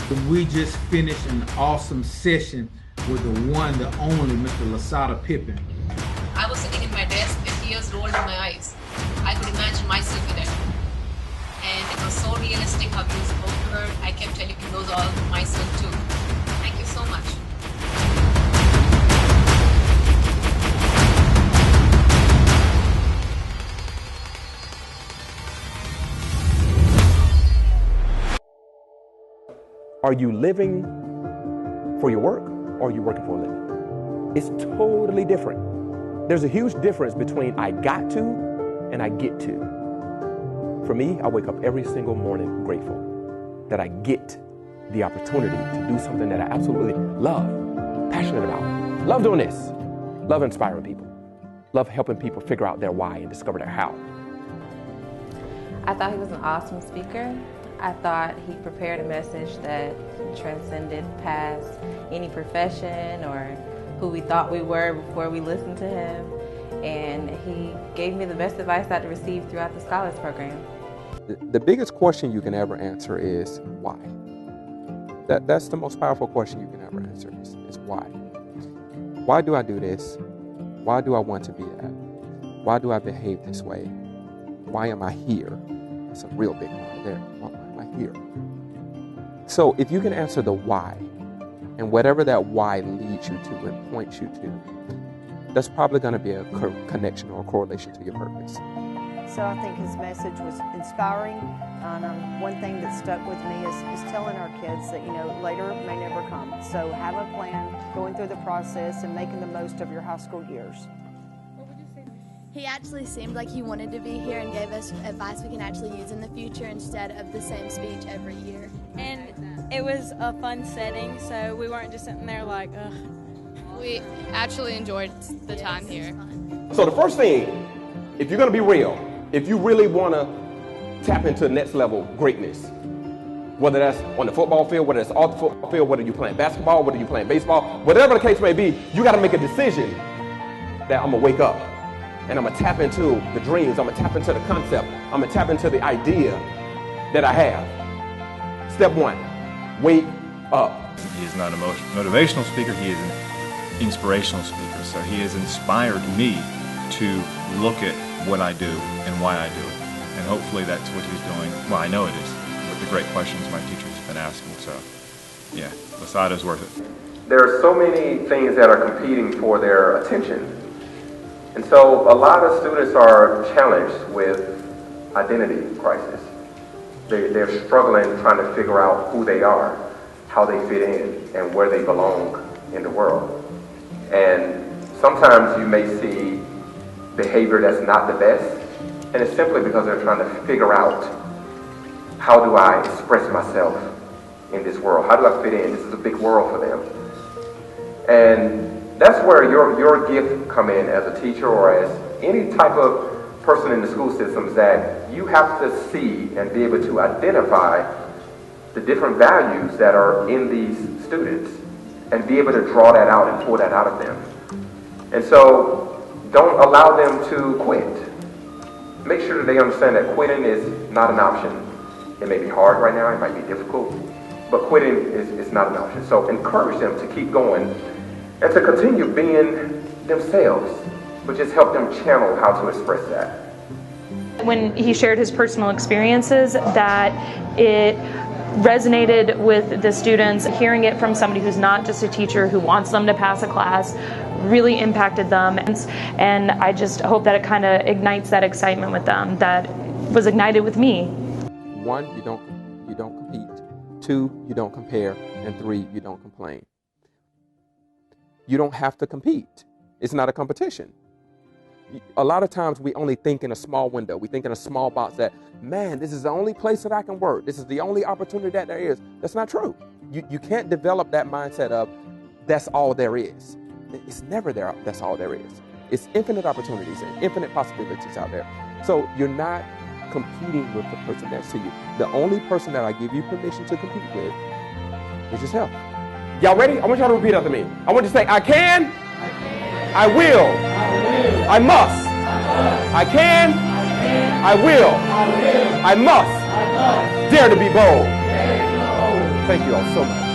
We just finished an awesome session with the one, the only Mr. Lasada Pippen. I was sitting in my desk and tears rolled in my eyes. I could imagine myself in it. And it was so realistic how you spoke to her. I kept telling those all to myself too. Thank you so much. Are you living for your work or are you working for a living? It's totally different. There's a huge difference between I got to and I get to. For me, I wake up every single morning grateful that I get the opportunity to do something that I absolutely love, passionate about. Love doing this. Love inspiring people. Love helping people figure out their why and discover their how. I thought he was an awesome speaker. I thought he prepared a message that transcended past any profession or who we thought we were before we listened to him. And he gave me the best advice I'd received throughout the Scholars Program. The biggest question you can ever answer is why. That's the most powerful question you can ever answer is why. Why do I do this? Why do I want to be that? Why do I behave this way? Why am I here? That's a real big one there. Why am I here? So if you can answer the why, and whatever that why leads you to and points you to, that's probably going to be a connection or a correlation to your purpose. So I think his message was inspiring. One thing that stuck with me is telling our kids that, later may never come. So have a plan, going through the process and making the most of your high school years. He actually seemed like he wanted to be here and gave us advice we can actually use in the future instead of the same speech every year. And it was a fun setting, so we weren't just sitting there like, ugh. We actually enjoyed the time here. So the first thing, if you're going to be real, if you really want to tap into next level greatness, whether that's on the football field, whether it's off the football field, whether you're playing basketball, whether you're playing baseball, whatever the case may be, you got to make a decision that I'm going to wake up and I'm going to tap into the dreams, I'm going to tap into the concept, I'm going to tap into the idea that I have. Step one, wake up. He is not a motivational speaker, he is an inspirational speaker. So he has inspired me to look at what I do and why I do it. And hopefully that's what he's doing. Well, I know it is, with the great questions my teachers have been asking. So, yeah, Lasada's worth it. There are so many things that are competing for their attention. And so a lot of students are challenged with identity crisis. They're struggling trying to figure out who they are, how they fit in, and where they belong in the world. And sometimes you may see behavior that's not the best, and it's simply because they're trying to figure out, how do I express myself in this world? How do I fit in? This is a big world for them. And that's where your gift come in as a teacher or as any type of person in the school system, is that you have to see and be able to identify the different values that are in these students and be able to draw that out and pull that out of them. And so don't allow them to quit. Make sure that they understand that quitting is not an option. It may be hard right now, it might be difficult, but quitting is not an option. So encourage them to keep going and to continue being themselves, but just help them channel how to express that. When he shared his personal experiences, that it resonated with the students. Hearing it from somebody who's not just a teacher who wants them to pass a class really impacted them. And I just hope that it kind of ignites that excitement with them that was ignited with me. 1, you don't compete. 2, you don't compare. And 3, you don't complain. You don't have to compete. It's not a competition. A lot of times we only think in a small window. We think in a small box that, man, this is the only place that I can work. This is the only opportunity that there is. That's not true. You can't develop that mindset of that's all there is. It's never there. That's all there is. It's infinite opportunities and infinite possibilities out there. So you're not competing with the person next to you. The only person that I give you permission to compete with is yourself. Y'all ready? I want y'all to repeat after me. I want you to say, I can. I will. I must. I can. I will. I must. Dare to be bold. Thank you all so much.